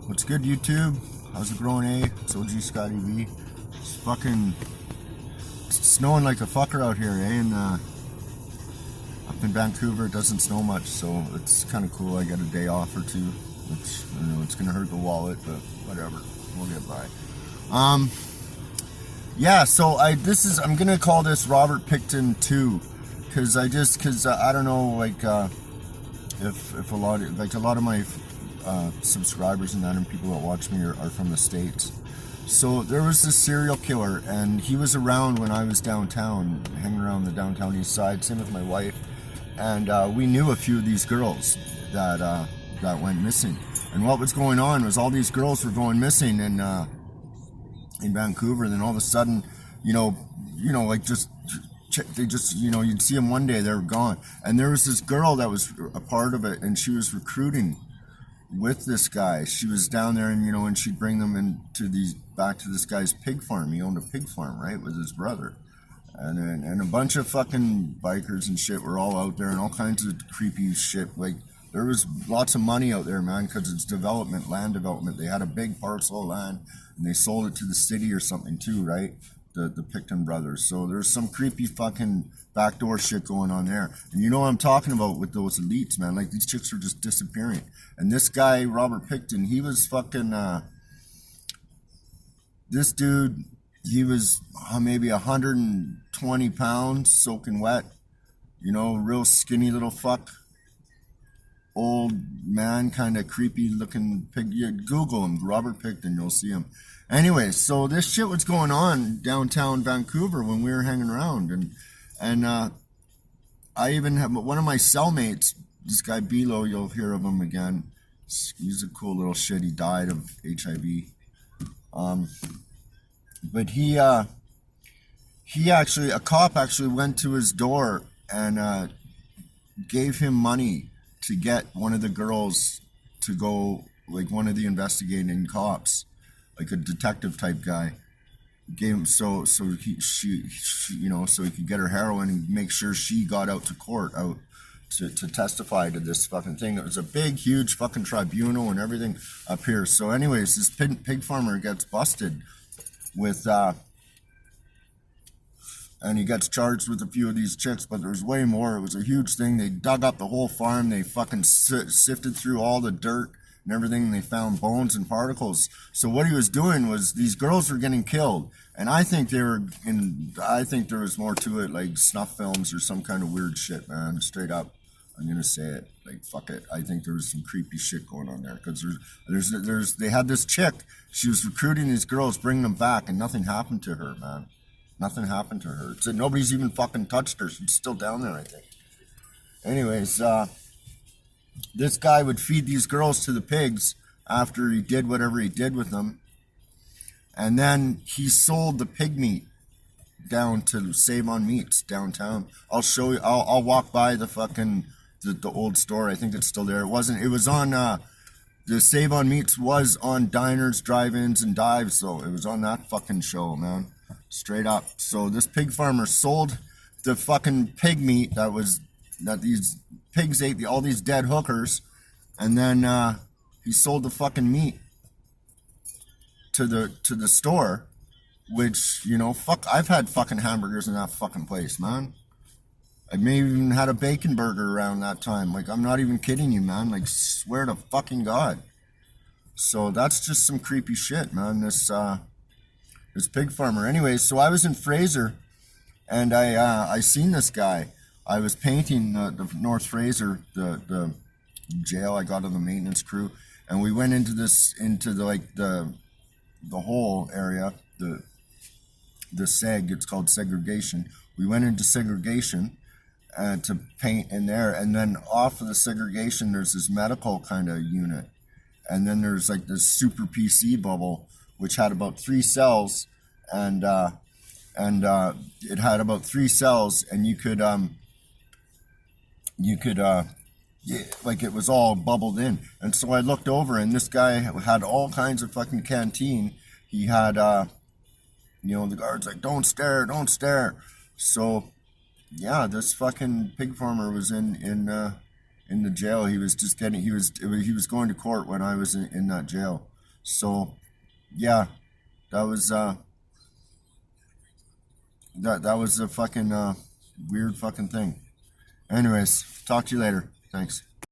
What's good, YouTube? How's it going, eh? It's OG Scotty V. It's fucking snowing like a fucker out here, eh? And up in Vancouver, it doesn't snow much, so it's kind of cool. I got a day off or two, which I know it's gonna hurt the wallet, but whatever, we'll get by. Yeah. So I'm gonna call this Robert Pickton 2, because I don't know, like if a lot of my subscribers and that and people that watch me are from the States. So there was this serial killer, and he was around when I was downtown, hanging around the downtown east side, same with my wife, and we knew a few of these girls that went missing. And what was going on was all these girls were going missing in Vancouver, and then all of a sudden, like they just, you'd see them one day, they were gone. And there was this girl that was a part of it, and she was recruiting with this guy. She was down there, and she'd bring them back to this guy's pig farm. He owned a pig farm, right, with his brother. And a bunch of fucking bikers and shit were all out there, and all kinds of creepy shit. Like, there was lots of money out there, man, because it's land development. They had a big parcel of land, and they sold it to the city or something too, right? The Pickton brothers. So there's some creepy fucking backdoor shit going on there. And you know what I'm talking about with those elites, man. Like, these chicks are just disappearing. And this guy, Robert Pickton, he was fucking, this dude, he was maybe 120 pounds, soaking wet. Real skinny little fuck. Old man, kind of creepy looking pig. You Google him, Robert Pickton, you'll see him. Anyway, so this shit was going on downtown Vancouver when we were hanging around, and I even have one of my cellmates, this guy Bilo, you'll hear of him again. He's a cool little shit. He died of HIV. But he actually, a cop actually went to his door and gave him money to get one of the girls to go, like one of the investigating cops, like a detective type guy, gave him so he could get her heroin and make sure she got out to court, to testify to this fucking thing. It was a big, huge fucking tribunal and everything up here. So anyways, this pig farmer gets busted with and he gets charged with a few of these chicks, but there's way more. It was a huge thing. They dug up the whole farm. They fucking sifted through all the dirt and everything, and they found bones and particles. So what he was doing was, these girls were getting killed, and I think there was more to it, like snuff films or some kind of weird shit, man. Straight up, I'm gonna say it. Like, fuck it. I think there was some creepy shit going on there, because they had this chick. She was recruiting these girls, bringing them back, and nothing happened to her, man. Nothing happened to her. So nobody's even fucking touched her. She's still down there, I think. Anyways, this guy would feed these girls to the pigs after he did whatever he did with them. And then he sold the pig meat down to Save on Meats downtown. I'll show you. I'll walk by the fucking, the old store. I think it's still there. It was on, the Save on Meats was on Diners, Drive-Ins, and Dives, though. It was on that fucking show, man. Straight up. So this pig farmer sold the fucking pig meat that these pigs ate, all these dead hookers, and then he sold the fucking meat to the store, which, fuck, I've had fucking hamburgers in that fucking place, man. I may have even had a bacon burger around that time. Like, I'm not even kidding you, man. Like, swear to fucking God. So that's just some creepy shit, man. This pig farmer. Anyways, so I was in Fraser, and I seen this guy. I was painting the North Fraser, the jail. I got on the maintenance crew, and we went into the whole area, the seg. It's called segregation. We went into segregation to paint in there, and then off of the segregation, there's this medical kind of unit, and then there's like this super PC bubble, which had about 3 cells, and it had about 3 cells, and you could like, it was all bubbled in. And so I looked over, and this guy had all kinds of fucking canteen. He had the guard's like, don't stare. So yeah, this fucking pig farmer was in the jail. He was going to court when I was in that jail. So yeah, that was that was a fucking weird fucking thing. Anyways, talk to you later. Thanks.